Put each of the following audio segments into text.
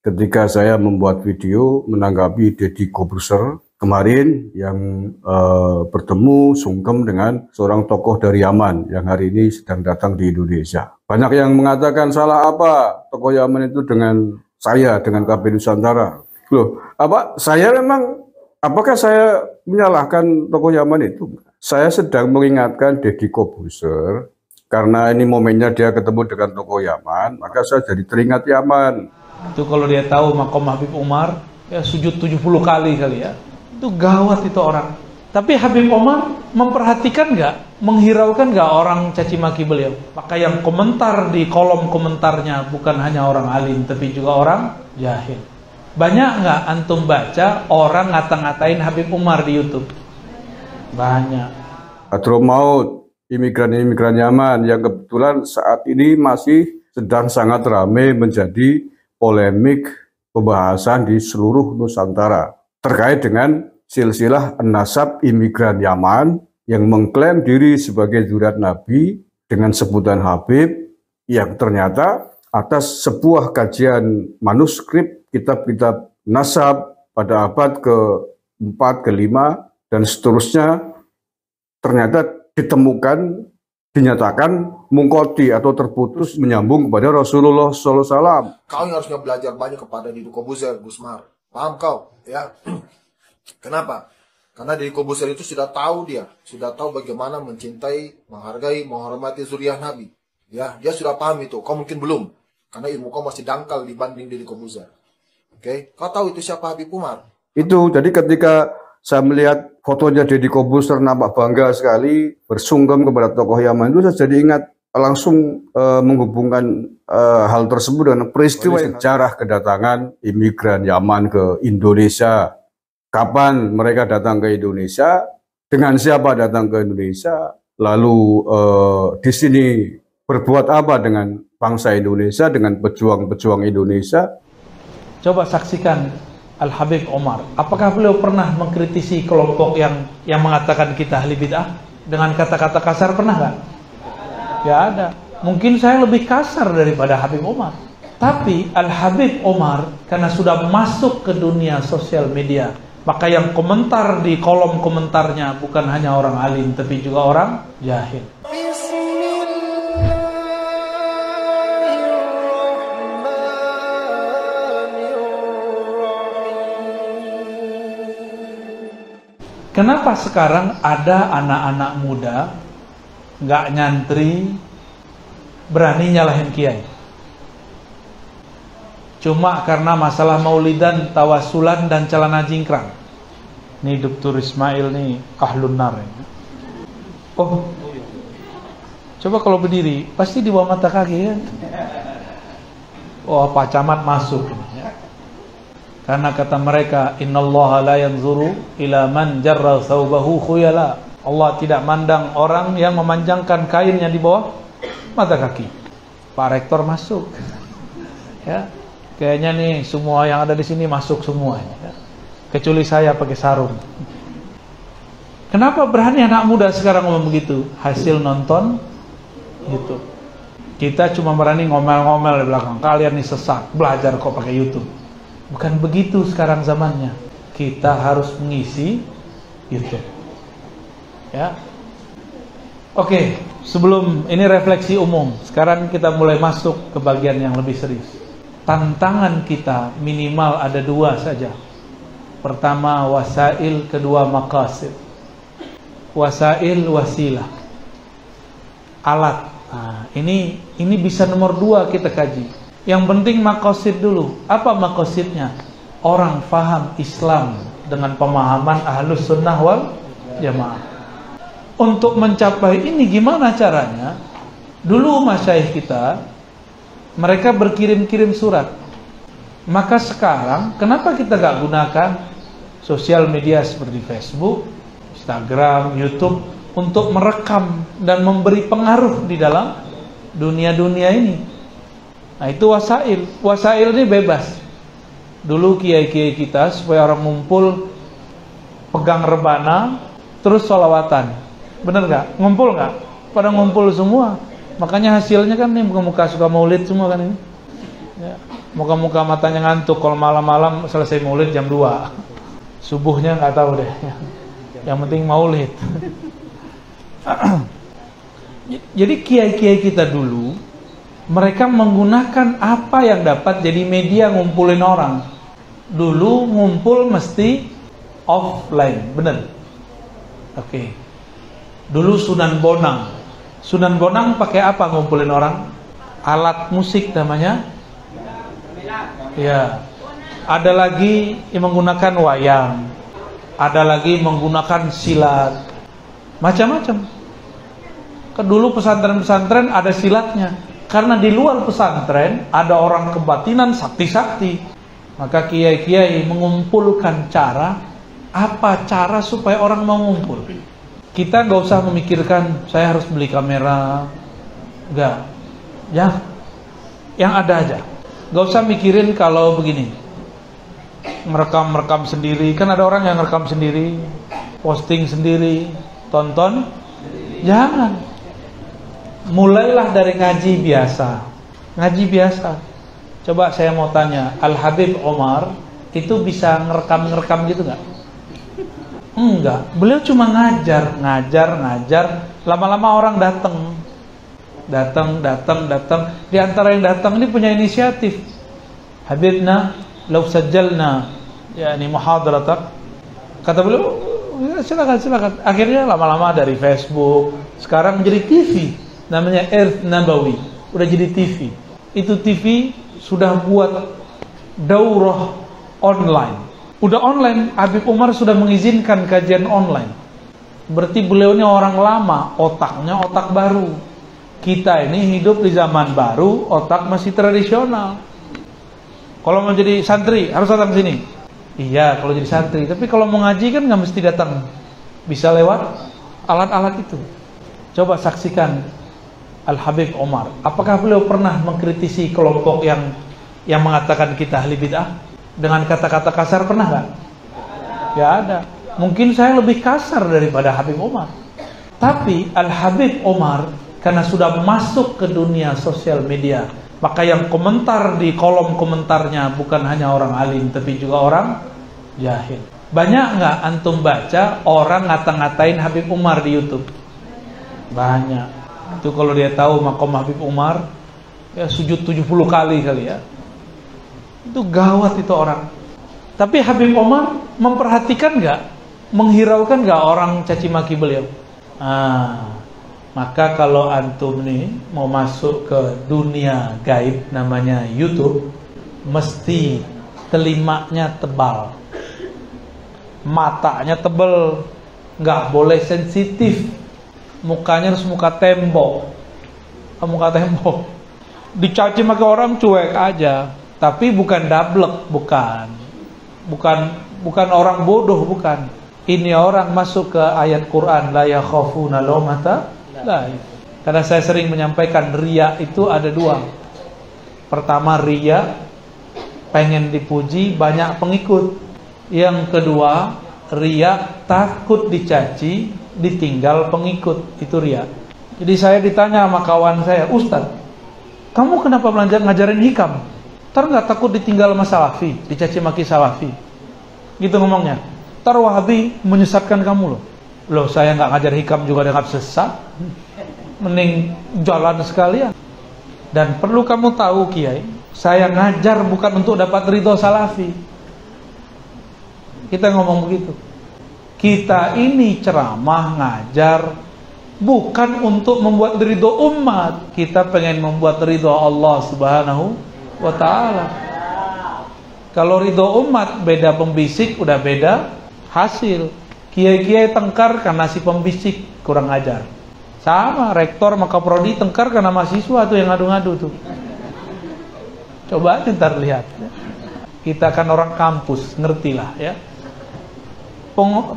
ketika saya membuat video menanggapi Deddy Corbuzier kemarin yang bertemu sungkem dengan seorang tokoh dari Yaman yang hari ini sedang datang di Indonesia. Banyak yang mengatakan salah apa tokoh Yaman itu dengan saya, dengan KB Nusantara. Loh, apakah saya menyalahkan tokoh Yaman itu? Saya sedang mengingatkan Deddy Corbuzier karena ini momennya dia ketemu dengan tokoh Yaman, maka saya jadi teringat Yaman. Itu kalau dia tahu makom Habib Umar, ya sujud 70 kali ya. Itu gawat itu orang. Tapi Habib Umar memperhatikan nggak, menghiraukan nggak orang caci maki beliau? Maka yang komentar di kolom komentarnya bukan hanya orang alim, tapi juga orang jahil. Banyak nggak antum baca orang ngata-ngatain Habib Umar di YouTube? Banyak. Hadramaut, imigran-imigran Yaman yang kebetulan saat ini masih sedang sangat ramai menjadi polemik pembahasan di seluruh Nusantara terkait dengan silsilah nasab imigran Yaman yang mengklaim diri sebagai zuriat Nabi dengan sebutan Habib yang ternyata atas sebuah kajian manuskrip kitab-kitab nasab pada abad ke-4, ke-5 dan seterusnya ternyata ditemukan, dinyatakan mungkoti atau terputus menyambung kepada Rasulullah SAW. Kau yang harusnya belajar banyak kepada Deddy Corbuzier, Gusmar. Paham kau? Ya. Kenapa? Karena Deddy Corbuzier itu sudah tahu bagaimana mencintai, menghargai, menghormati zuriat Nabi. Ya, dia sudah paham itu. Kau mungkin belum, karena ilmu kau masih dangkal dibanding Deddy Corbuzier. Oke? Kau tahu itu siapa Habib Umar? Itu, jadi ketika saya melihat fotonya Deddy Corbuzier nampak bangga sekali bersungkem kepada tokoh Yaman itu, saya jadi ingat langsung menghubungkan hal tersebut dengan peristiwa sejarah kedatangan imigran Yaman ke Indonesia. Kapan mereka datang ke Indonesia, dengan siapa datang ke Indonesia, lalu di sini berbuat apa dengan bangsa Indonesia, dengan pejuang-pejuang Indonesia. Coba saksikan Al-Habib Umar, apakah beliau pernah mengkritisi kelompok yang mengatakan kita ahli bid'ah dengan kata-kata kasar, pernah nggak? Ya ada. Mungkin saya lebih kasar daripada Habib Umar. Tapi Al-Habib Umar karena sudah masuk ke dunia sosial media, maka yang komentar di kolom komentarnya bukan hanya orang alim, tapi juga orang jahil. Kenapa sekarang ada anak-anak muda nggak nyantri berani nyalahin kiai? Cuma karena masalah maulidan, tawasulan dan celana jingkrang. Nih Dr. Ismail nih ahlun nar. Oh, coba kalau berdiri pasti di bawah mata kaki kan? Oh, Pak Camat masuk. Karena kata mereka, innallaha la yanzuru ila man jarra thawbahu khuyala. Allah tidak mandang orang yang memanjangkan kainnya di bawah mata kaki. Pak Rektor masuk. Ya, kayaknya nih semua yang ada di sini masuk semua. Ya. Kecuali saya pakai sarung. Kenapa berani anak muda sekarang ngomong begitu? Hasil nonton YouTube. Kita cuma berani ngomel-ngomel di belakang. Kalian nih sesat, belajar kok pakai YouTube. Bukan begitu sekarang zamannya. Kita harus mengisi YouTube. Ya. Oke, sebelum ini refleksi umum, sekarang kita mulai masuk ke bagian yang lebih serius. Tantangan kita minimal ada dua saja. Pertama wasail, kedua maqasid. Wasail, wasilah. Alat. Nah, ini bisa nomor 2 kita kaji. Yang penting maqasid dulu. Apa maqasidnya? Orang faham Islam dengan pemahaman ahlus sunnah wal jamaah. Untuk mencapai ini gimana caranya? Dulu masyayikh kita, mereka berkirim-kirim surat. Maka sekarang kenapa kita gak gunakan sosial media seperti Facebook, Instagram, YouTube untuk merekam dan memberi pengaruh di dalam dunia-dunia ini? Nah itu wasail. Wasail ini bebas. Dulu kiai-kiai kita supaya orang ngumpul pegang rebana terus sholawatan. Bener gak? Ngumpul gak? Pada ngumpul semua. Makanya hasilnya kan nih muka-muka suka maulid semua kan ini. Ya. Muka-muka matanya ngantuk kalau malam-malam selesai maulid jam 2. Subuhnya nggak tahu deh. Yang penting maulid. Jadi kiai-kiai kita dulu, mereka menggunakan apa yang dapat jadi media ngumpulin orang. Dulu ngumpul mesti offline, bener? Oke. Dulu Sunan Bonang. Sunan Bonang pakai apa ngumpulin orang? Alat musik namanya. Ya. Ada lagi yang menggunakan wayang. Ada lagi menggunakan silat. Macam-macam. Dulu pesantren-pesantren ada silatnya. Karena di luar pesantren ada orang kebatinan sakti-sakti. Maka kiai-kiai mengumpulkan cara. Apa cara supaya orang mau ngumpul? Kita gak usah memikirkan saya harus beli kamera. Enggak. Ya. Yang ada aja. Gak usah mikirin kalau begini, merekam sendiri. Kan ada orang yang rekam sendiri, posting sendiri, tonton. Jangan. Mulailah dari ngaji biasa. Ngaji biasa. Coba saya mau tanya, Al-Habib Omar itu bisa ngerekam gitu gak? Enggak. Beliau cuma ngajar. Lama-lama orang datang. Di antara yang datang ini punya inisiatif. Habibna law sajjalna yani muhadaratak, kata beliau, ya, silakan. Akhirnya lama-lama dari Facebook sekarang menjadi TV, namanya Earth Nabawi, udah jadi TV. Itu TV sudah buat daurah online, udah online. Habib Umar sudah mengizinkan kajian online. Berarti beliau ini orang lama, otaknya otak baru. Kita ini hidup di zaman baru, otak masih tradisional. Kalau mau jadi santri harus datang sini. Iya, kalau jadi santri. Tapi kalau mau ngaji kan nggak mesti datang. Bisa lewat alat-alat itu. Coba saksikan Al-Habib Omar. Apakah beliau pernah mengkritisi kelompok yang mengatakan kita ahli bid'ah dengan kata-kata kasar? Pernah nggak? Ya ada. Mungkin saya lebih kasar daripada Habib Omar. Tapi Al-Habib Omar karena sudah masuk ke dunia sosial media, maka yang komentar di kolom komentarnya bukan hanya orang alim, tapi juga orang jahil. Banyak nggak antum baca orang ngata-ngatain Habib Umar di YouTube? Banyak. Itu kalau dia tahu makom Habib Umar, ya sujud 70 kali ya. Itu gawat itu orang. Tapi Habib Umar memperhatikan nggak, menghiraukan nggak orang caci maki beliau? Maka kalau antum nih mau masuk ke dunia gaib namanya YouTube, mesti telimanya tebal, matanya tebal, nggak boleh sensitif, mukanya harus muka tembok, dicaci maki orang cuek aja, tapi bukan dablek, bukan orang bodoh, bukan. Ini orang masuk ke ayat Quran, la yakhafuna laumata. Karena saya sering menyampaikan riya itu ada dua. Pertama riya, pengen dipuji, banyak pengikut. Yang kedua riya, takut dicaci, ditinggal pengikut. Itu riya. Jadi saya ditanya sama kawan saya, Ustaz, kamu kenapa ngajarin hikam? Ntar gak takut ditinggal sama salafi, dicaci maki salafi? Gitu ngomongnya. Ntar Wahabi menyesatkan kamu loh. Loh, saya nggak ngajar hikam juga dengan sesat, mending jalan sekalian. Dan perlu kamu tahu Kiai, saya ngajar bukan untuk dapat ridho salafi. Kita ngomong begitu. Kita ini ceramah ngajar bukan untuk membuat ridho umat. Kita pengen membuat ridho Allah Subhanahu wa ta'ala. Kalau ridho umat beda pembisik, udah beda hasil. Kiai-kiai tengkar karena si pembisik kurang ajar. Sama rektor maka prodi tengkar karena mahasiswa tuh yang ngadu-ngadu tuh. Coba aja ntar lihat. Kita kan orang kampus, ngertilah ya.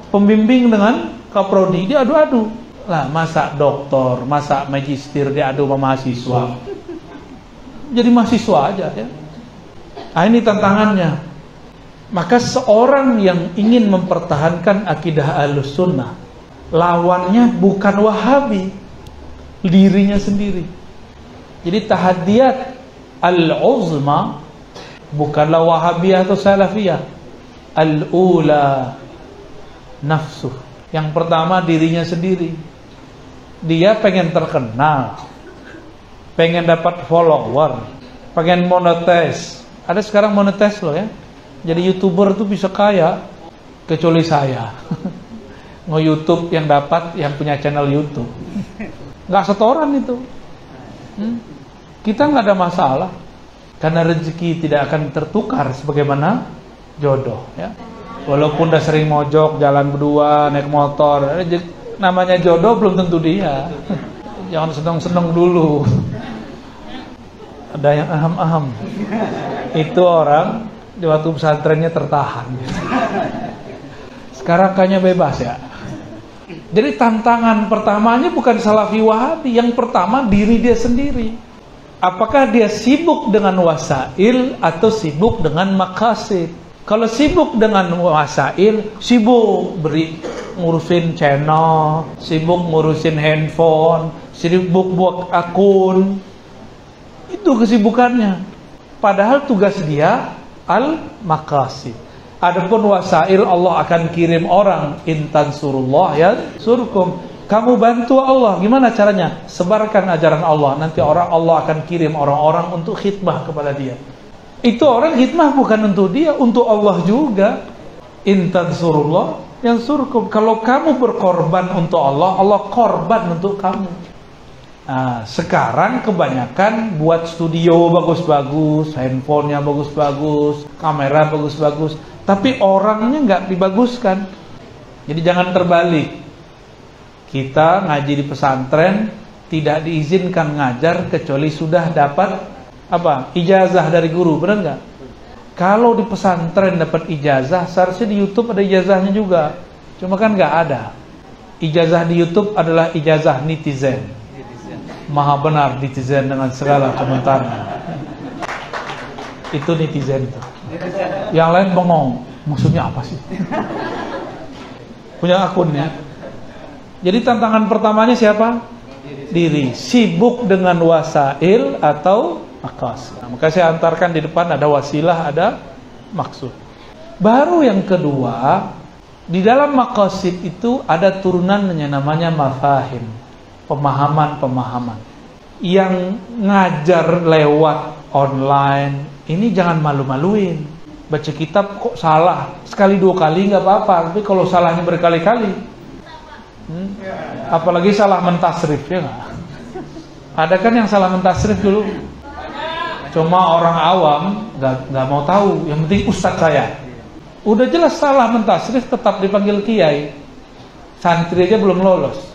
Pembimbing dengan kaprodi dia adu-adu. Lah masa doktor, masa magister dia adu sama mahasiswa. Jadi mahasiswa aja ya. Nah, ini tantangannya. Maka seorang yang ingin mempertahankan akidah Ahlus Sunnah, lawannya bukan Wahabi, dirinya sendiri. Jadi tahadiyat al-uzma bukanlah Wahabiyah atau Salafiyah. Al-ula nafsu. Yang pertama dirinya sendiri. Dia pengen terkenal, pengen dapat follower, pengen monetis. Ada sekarang monetis loh ya. Jadi YouTuber tuh bisa kaya, kecuali saya. Nge-YouTube yang dapat yang punya channel YouTube. Nggak setoran itu. Kita nggak ada masalah, karena rezeki tidak akan tertukar sebagaimana jodoh ya. Walaupun udah sering mojok, jalan berdua, naik motor, namanya jodoh belum tentu dia. Jangan seneng-seneng dulu. Ada yang aham-aham. Itu orang di waktu pesantrennya tertahan. Sekarang kayaknya bebas ya. Jadi tantangan pertamanya bukan Salafi Wahabi. Yang pertama diri dia sendiri. Apakah dia sibuk dengan wasail atau sibuk dengan maqasid? Kalau sibuk dengan wasail, sibuk ngurusin channel, sibuk ngurusin handphone, sibuk buat akun. Itu kesibukannya. Padahal tugas dia al-maqasid. Adapun wasail, Allah akan kirim orang. Intan surullah ya surkum. Kamu bantu Allah, gimana caranya? Sebarkan ajaran Allah. Nanti Allah akan kirim orang-orang untuk khidmah kepada dia. Itu orang khidmah bukan untuk dia, untuk Allah juga. Intan surullah yang surkum. Kalau kamu berkorban untuk Allah, Allah korban untuk kamu. Nah, sekarang kebanyakan buat studio bagus-bagus, handphonenya bagus-bagus, kamera bagus-bagus, tapi orangnya nggak dibaguskan. Jadi jangan terbalik. Kita ngaji di pesantren tidak diizinkan ngajar kecuali sudah dapat apa? Ijazah dari guru, benar nggak? Kalau di pesantren dapat ijazah, seharusnya di YouTube ada ijazahnya juga. Cuma kan nggak ada. Ijazah di YouTube adalah ijazah netizen. Maha benar netizen dengan segala komentarnya. Itu netizen tuh. Yang lain bengong, maksudnya apa sih? Punya akunnya. Jadi tantangan pertamanya siapa? Diri. Sibuk dengan wasail atau maqasid. Nah, maka saya antarkan di depan ada wasilah, ada maksud. Baru yang kedua, di dalam maqasid itu ada turunannya namanya mafahim. Pemahaman-pemahaman. Yang ngajar lewat online, ini jangan malu-maluin. Baca kitab kok salah, sekali dua kali nggak apa-apa, tapi kalau salahnya berkali-kali, apalagi salah mentasrif ya nggak? Ada kan yang salah mentasrif dulu, cuma orang awam nggak mau tahu, yang penting ustadz saya. Udah jelas salah mentasrif tetap dipanggil kiai, santri aja belum lolos.